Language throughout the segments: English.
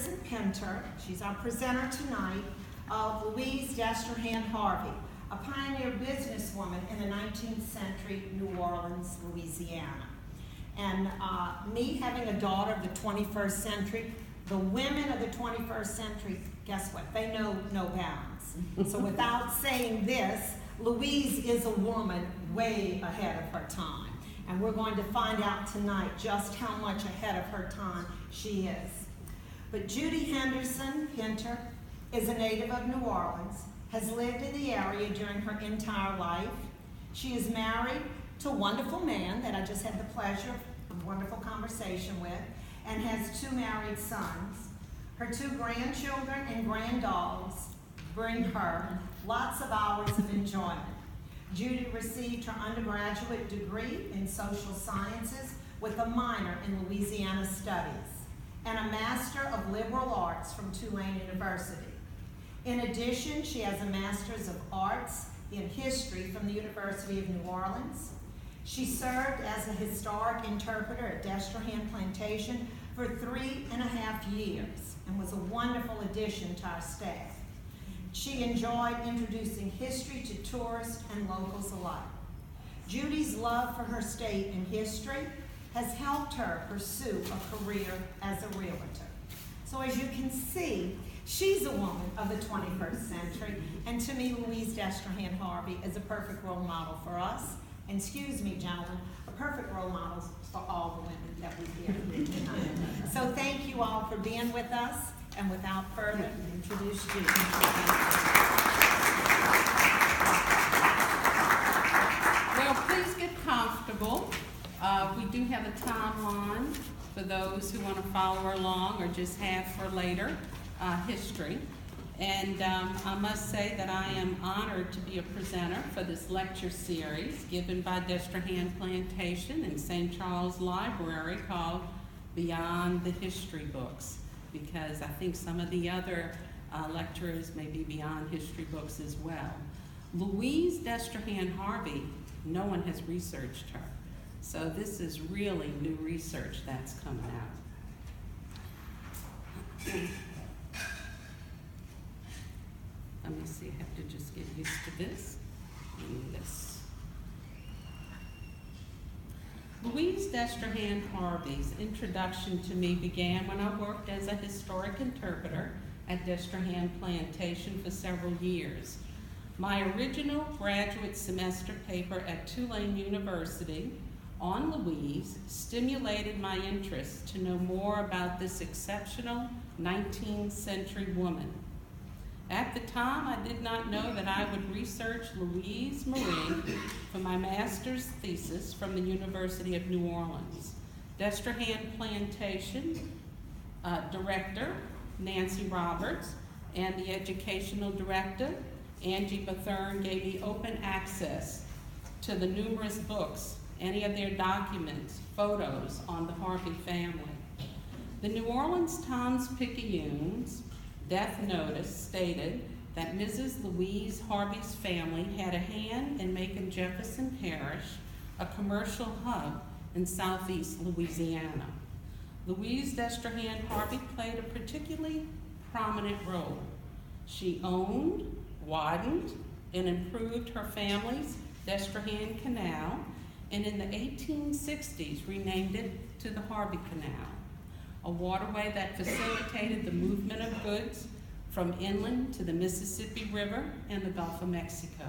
isn't Pinter. She's our presenter tonight, Louise Destrehan Harvey, a pioneer businesswoman in the 19th century New Orleans, Louisiana. And me having a daughter of the 21st century, the women of the 21st century, guess what? They know no bounds. So without saying this, Louise is a woman way ahead of her time. And we're going to find out tonight just how much ahead of her time she is. But Judy Henderson Pinter is a native of New Orleans, has lived in the area during her entire life. She is married to a wonderful man that I just had the pleasure of a wonderful conversation with, and has 2 married sons. Her 2 grandchildren and granddaughters bring her lots of hours of enjoyment. Judy received her undergraduate degree in social sciences with a minor in Louisiana studies and a Master of Liberal Arts from Tulane University. In addition, she has a Master's of Arts in History from the University of New Orleans. She served as a historic interpreter at Destrehan Plantation for 3.5 years and was a wonderful addition to our staff. She enjoyed introducing history to tourists and locals alike. Judy's love for her state and history has helped her pursue a career as a realtor. So as you can see, she's a woman of the 21st century, and to me, Louise Destrehan Harvey is a perfect role model for us. And excuse me, gentlemen, a perfect role model for all the women that we hear tonight. So thank you all for being with us, and without further, introduce Judy. Well, please get comfortable. We do have a timeline for those who want to follow along or just have for later history. And I must say that I am honored to be a presenter for this lecture series given by Destrehan Plantation and St. Charles Library called Beyond the History Books, because I think some of the other lecturers may be beyond history books as well. Louise Destrehan Harvey, no one has researched her. So this is really new research that's coming out. Let me see, I have to just get used to this and this. Louise Destrehan Harvey's introduction to me began when I worked as a historic interpreter at Destrehan Plantation for several years. My original graduate semester paper at Tulane University on Louise stimulated my interest to know more about this exceptional 19th century woman. At the time, I did not know that I would research Louise Marie for my master's thesis from the University of New Orleans. Destrehan Plantation director, Nancy Roberts, and the educational director, Angie Bethurn, gave me open access to the numerous books, any of their documents, photos on the Harvey family. The New Orleans Times-Picayune's death notice stated that Mrs. Louise Harvey's family had a hand in making Jefferson Parish a commercial hub in southeast Louisiana. Louise Destrehan Harvey played a particularly prominent role. She owned, widened, and improved her family's Destrehan Canal, and in the 1860s renamed it to the Harvey Canal, a waterway that facilitated the movement of goods from inland to the Mississippi River and the Gulf of Mexico.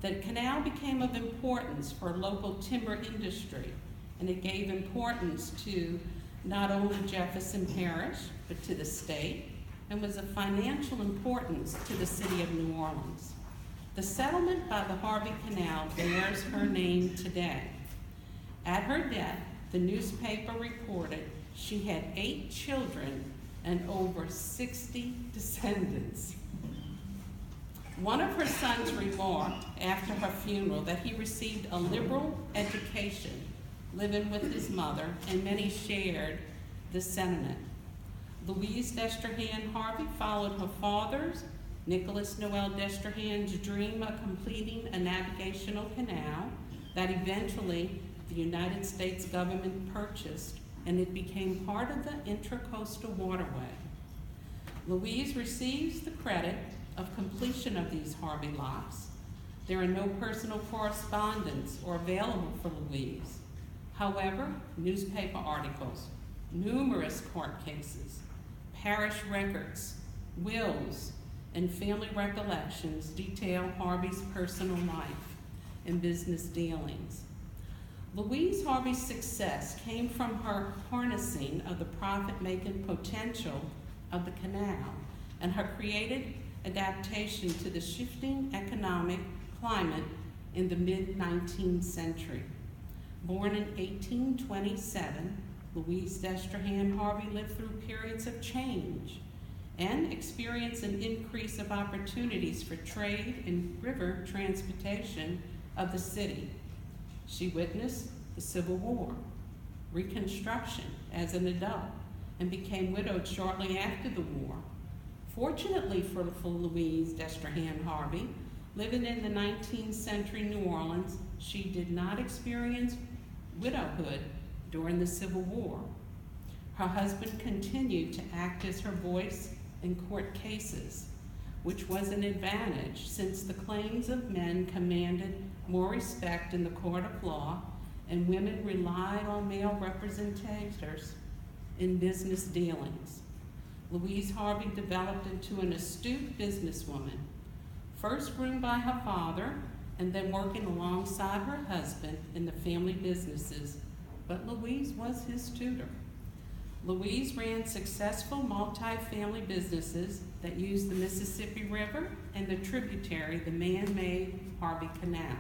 The canal became of importance for local timber industry, and it gave importance to not only Jefferson Parish, but to the state, and was of financial importance to the city of New Orleans. The settlement by the Harvey Canal bears her name today. At her death, the newspaper reported she had 8 children and over 60 descendants. One of her sons remarked after her funeral that he received a liberal education living with his mother, and many shared the sentiment. Louise Destrehan Harvey followed her father's, Nicholas Noel Destrehan's, dream of completing a navigational canal that eventually the United States government purchased, and it became part of the Intracoastal Waterway. Louise receives the credit of completion of these Harvey locks. There are no personal correspondence or available for Louise. However, newspaper articles, numerous court cases, parish records, wills, and family recollections detail Harvey's personal life and business dealings. Louise Harvey's success came from her harnessing of the profit-making potential of the canal and her creative adaptation to the shifting economic climate in the mid-19th century. Born in 1827, Louise Destrehan Harvey lived through periods of change and experienced an increase of opportunities for trade and river transportation of the city. She witnessed the Civil War, Reconstruction as an adult, and became widowed shortly after the war. Fortunately for Louise Destrehan Harvey, living in the 19th century New Orleans, she did not experience widowhood during the Civil War. Her husband continued to act as her voice in court cases, which was an advantage since the claims of men commanded more respect in the court of law and women relied on male representators in business dealings. Louise Harvey developed into an astute businesswoman, first groomed by her father and then working alongside her husband in the family businesses, but Louise was his tutor. Louise ran successful multi-family businesses that used the Mississippi River and the tributary, the man-made Harvey Canal.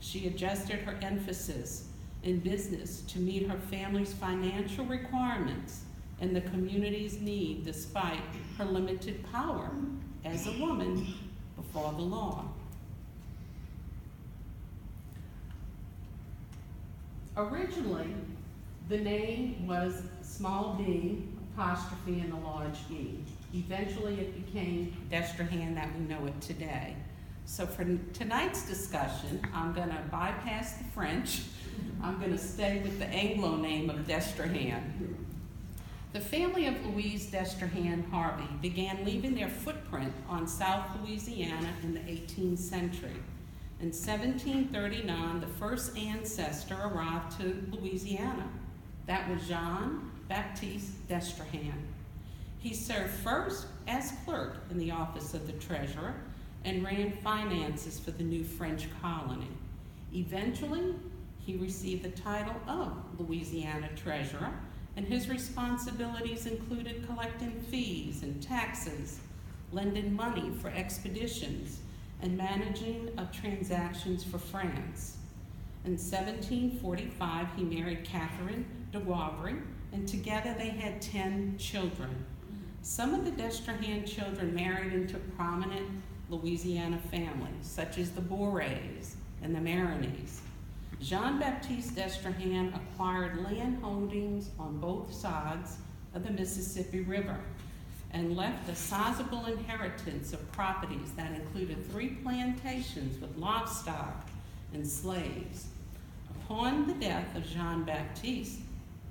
She adjusted her emphasis in business to meet her family's financial requirements and the community's need despite her limited power as a woman before the law. Originally, the name was small d apostrophe and a large E. Eventually it became Destrehan that we know it today. So for tonight's discussion, I'm gonna bypass the French. I'm gonna stay with the Anglo name of Destrehan. The family of Louise Destrehan Harvey began leaving their footprint on South Louisiana in the 18th century. In 1739, the first ancestor arrived to Louisiana. That was Jean-Baptiste Destrehan. He served first as clerk in the office of the treasurer and ran finances for the new French colony. Eventually, he received the title of Louisiana treasurer, and his responsibilities included collecting fees and taxes, lending money for expeditions, and managing of transactions for France. In 1745, he married Catherine de Wavry, and together they had 10 children. Some of the Destrehan children married into prominent Louisiana families, such as the Bourets and the Maronese. Jean-Baptiste Destrehan acquired land holdings on both sides of the Mississippi River and left a sizable inheritance of properties that included 3 plantations with livestock and slaves. Upon the death of Jean-Baptiste,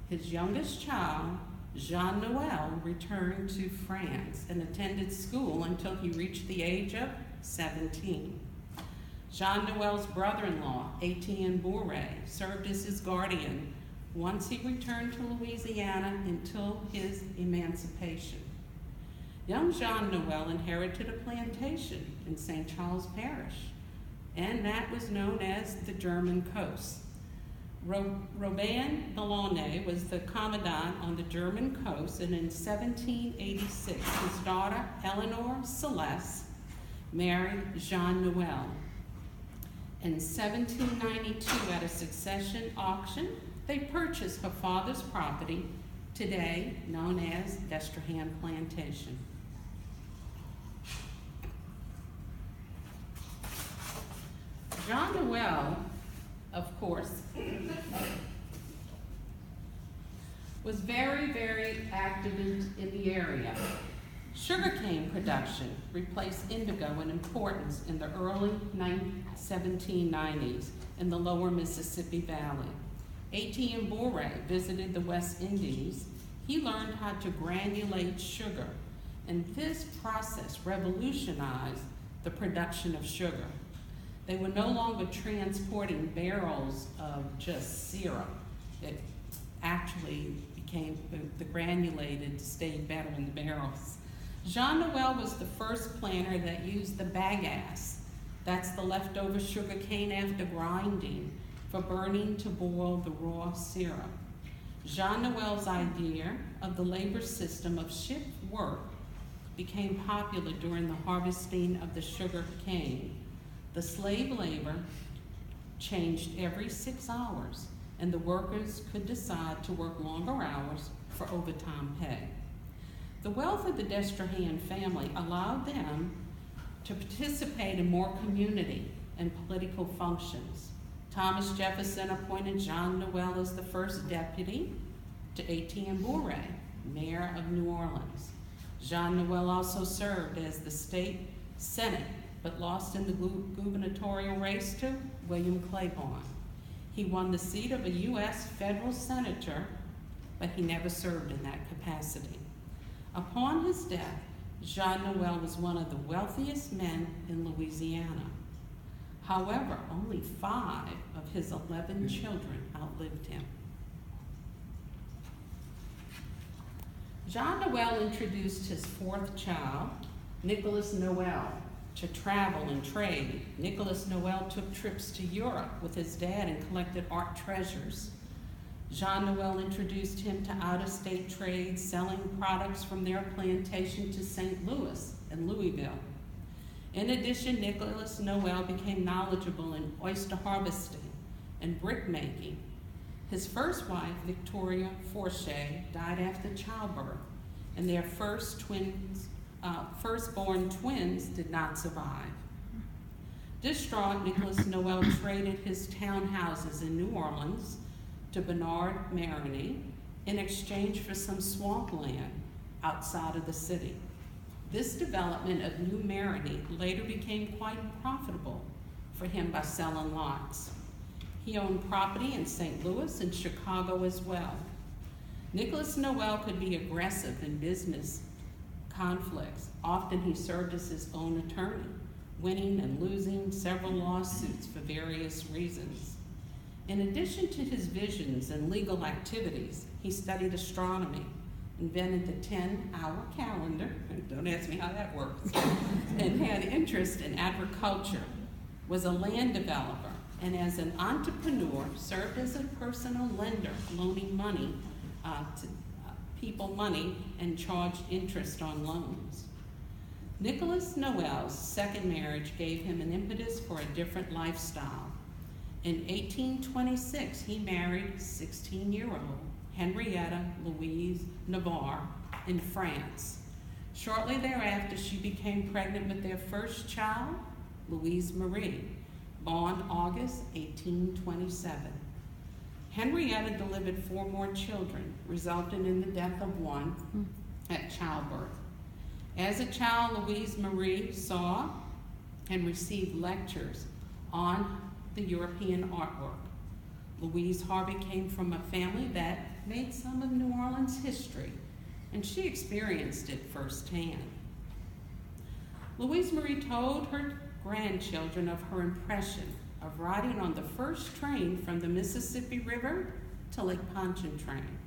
his youngest child, Jean-Noel, returned to France and attended school until he reached the age of 17. Jean-Noel's brother-in-law, Etienne Bourret, served as his guardian once he returned to Louisiana until his emancipation. Young Jean-Noel inherited a plantation in St. Charles Parish, and that was known as the German Coast. Robin Delaunay was the commandant on the German coast, and in 1786, his daughter, Eleanor Celeste, married Jean-Noel. In 1792, at a succession auction, they purchased her father's property, today known as Destrehan Plantation. Jean-Noel, of course, was very, very active in the area. Sugarcane production replaced indigo in importance in the early 1790s in the lower Mississippi Valley. Etienne Bourret visited the West Indies. He learned how to granulate sugar and this process revolutionized the production of sugar. They were no longer transporting barrels of just syrup. It actually became, the granulated stayed better in the barrels. Jean Noel was the first planter that used the bagasse. That's the leftover sugar cane after grinding for burning to boil the raw syrup. Jean Noel's idea of the labor system of shift work became popular during the harvesting of the sugar cane. The slave labor changed every 6 hours, and the workers could decide to work longer hours for overtime pay. The wealth of the Destrehan family allowed them to participate in more community and political functions. Thomas Jefferson appointed Jean Noel as the first deputy to Etienne Bourret, mayor of New Orleans. Jean Noel also served as the state senate, but lost in the gubernatorial race to William Claiborne. He won the seat of a U.S. federal senator, but he never served in that capacity. Upon his death, Jean Noel was one of the wealthiest men in Louisiana. However, only 5 of his 11 children outlived him. Jean Noel introduced his 4th child, Nicholas Noel, to travel and trade. Nicholas Noel took trips to Europe with his dad and collected art treasures. Jean Noel introduced him to out-of-state trade, selling products from their plantation to St. Louis and Louisville. In addition, Nicholas Noel became knowledgeable in oyster harvesting and brick making. His first wife, Victoria Forchet, died after childbirth, and their firstborn twins did not survive. Distraught, Nicholas Noel traded his townhouses in New Orleans to Bernard Maroney in exchange for some swampland outside of the city. This development of New Maroney later became quite profitable for him by selling lots. He owned property in St. Louis and Chicago as well. Nicholas Noel could be aggressive in business conflicts. Often he served as his own attorney, winning and losing several lawsuits for various reasons. In addition to his visions and legal activities, he studied astronomy, invented the 10-hour calendar, don't ask me how that works, and had interest in agriculture, was a land developer, and as an entrepreneur, served as a personal lender, loaning money to people money and charged interest on loans. Nicholas Noel's second marriage gave him an impetus for a different lifestyle. In 1826, he married 16-year-old Henrietta Louise Navarre in France. Shortly thereafter, she became pregnant with their first child, Louise Marie, born August 1827. Henrietta delivered 4 more children, resulting in the death of one at childbirth. As a child, Louise Marie saw and received lectures on the European artwork. Louise Harvey came from a family that made some of New Orleans history, and she experienced it firsthand. Louise Marie told her grandchildren of her impression of riding on the first train from the Mississippi River to Lake Pontchartrain.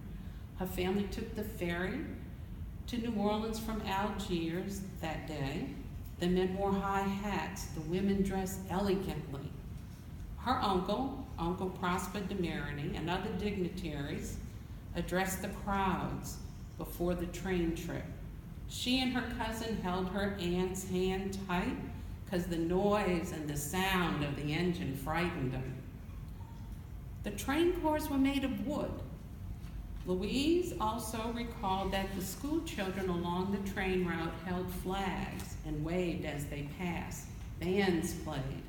Her family took the ferry to New Orleans from Algiers that day. The men wore high hats, the women dressed elegantly. Her uncle, Uncle Prosper de Marigny, and other dignitaries addressed the crowds before the train trip. She and her cousin held her aunt's hand tight because the noise and the sound of the engine frightened them. The train cars were made of wood. Louise also recalled that the school children along the train route held flags and waved as they passed. Bands played.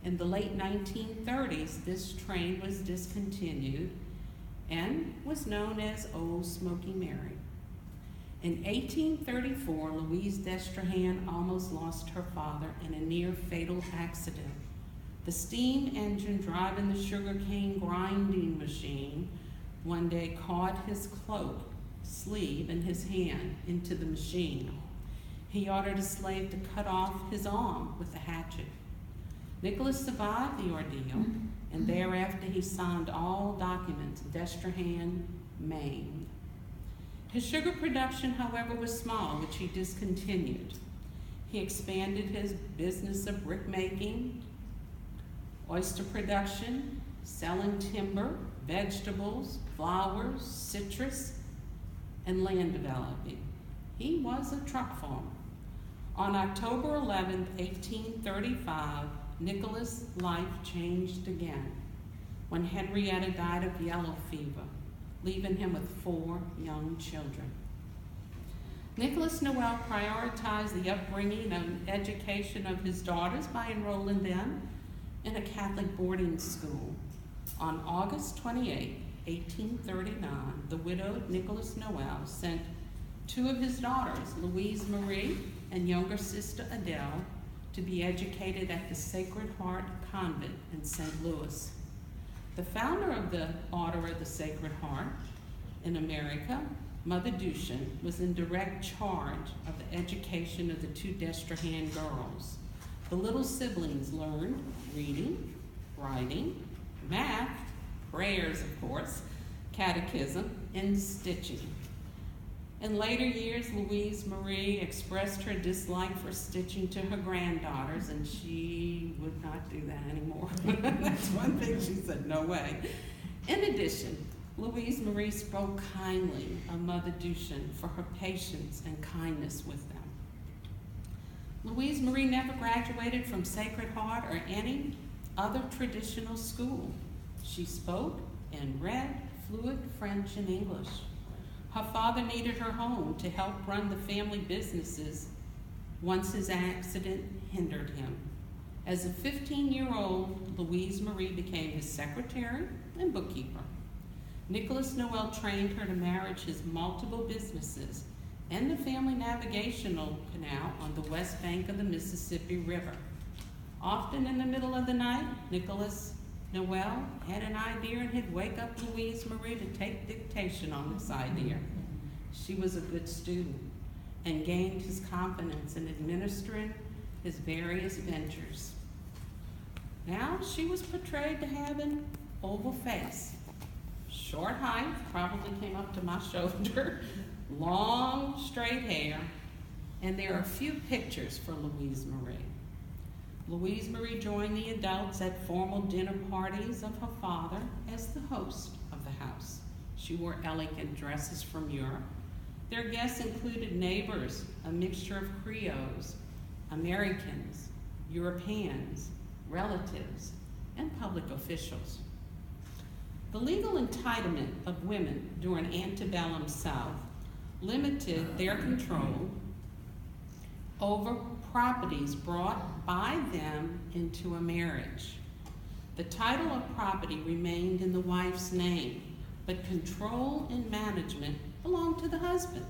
In the late 1930s, this train was discontinued and was known as Old Smoky Mary. In 1834, Louise Destrehan almost lost her father in a near-fatal accident. The steam engine driving the sugarcane grinding machine one day caught his cloak, sleeve and his hand into the machine. He ordered a slave to cut off his arm with a hatchet. Nicholas survived the ordeal, and thereafter he signed all documents, Destrehan, Maine. His sugar production, however, was small, which he discontinued. He expanded his business of brick making, oyster production, selling timber, vegetables, flowers, citrus, and land developing. He was a truck farmer. On October 11, 1835, Nicholas' life changed again when Henrietta died of yellow fever, leaving him with 4 young children. Nicholas Noel prioritized the upbringing and education of his daughters by enrolling them in a Catholic boarding school. On August 28, 1839, the widowed Nicholas Noel sent 2 of his daughters, Louise Marie and younger sister Adele, to be educated at the Sacred Heart Convent in St. Louis. The founder of the Order of the Sacred Heart in America, Mother Dushan, was in direct charge of the education of the 2 Destrehan girls. The little siblings learned reading, writing, math, prayers, of course, catechism, and stitching. In later years, Louise Marie expressed her dislike for stitching to her granddaughters, and she would not do that anymore. That's one thing she said, no way. In addition, Louise Marie spoke kindly of Mother Dushan for her patience and kindness with them. Louise Marie never graduated from Sacred Heart or any other traditional school. She spoke and read fluent French and English. Her father needed her home to help run the family businesses once his accident hindered him. As a 15-year-old, Louise Marie became his secretary and bookkeeper. Nicholas Noel trained her to manage his multiple businesses and the family navigational canal on the west bank of the Mississippi River. Often in the middle of the night, Nicholas Noel had an idea and he'd wake up Louise Marie to take dictation on this idea. She was a good student and gained his confidence in administering his various ventures. Now she was portrayed to have an oval face, short height, probably came up to my shoulder, long straight hair, and there are a few pictures for Louise Marie. Louise Marie joined the adults at formal dinner parties of her father as the host of the house. She wore elegant dresses from Europe. Their guests included neighbors, a mixture of Creoles, Americans, Europeans, relatives, and public officials. The legal entitlement of women during antebellum South limited their control over properties brought by them into a marriage. The title of property remained in the wife's name, but control and management belonged to the husband,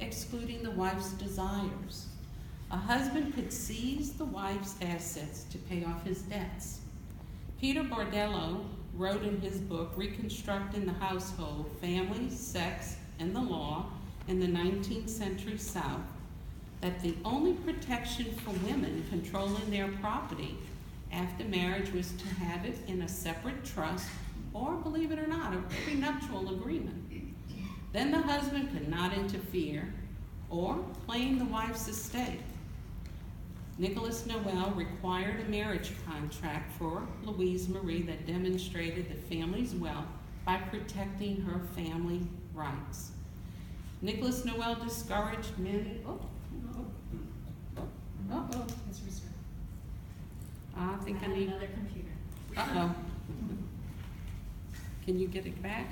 excluding the wife's desires. A husband could seize the wife's assets to pay off his debts. Peter Bordello wrote in his book, Reconstructing the Household, Family, Sex, and the Law in the 19th Century South, that the only protection for women controlling their property after marriage was to have it in a separate trust or, believe it or not, a prenuptial agreement. Then the husband could not interfere or claim the wife's estate. Nicholas Noel required a marriage contract for Louise Marie that demonstrated the family's wealth by protecting her family rights. Nicholas Noel discouraged many. It's reserved. I think I have need. another computer. Uh-oh. Can you get it back?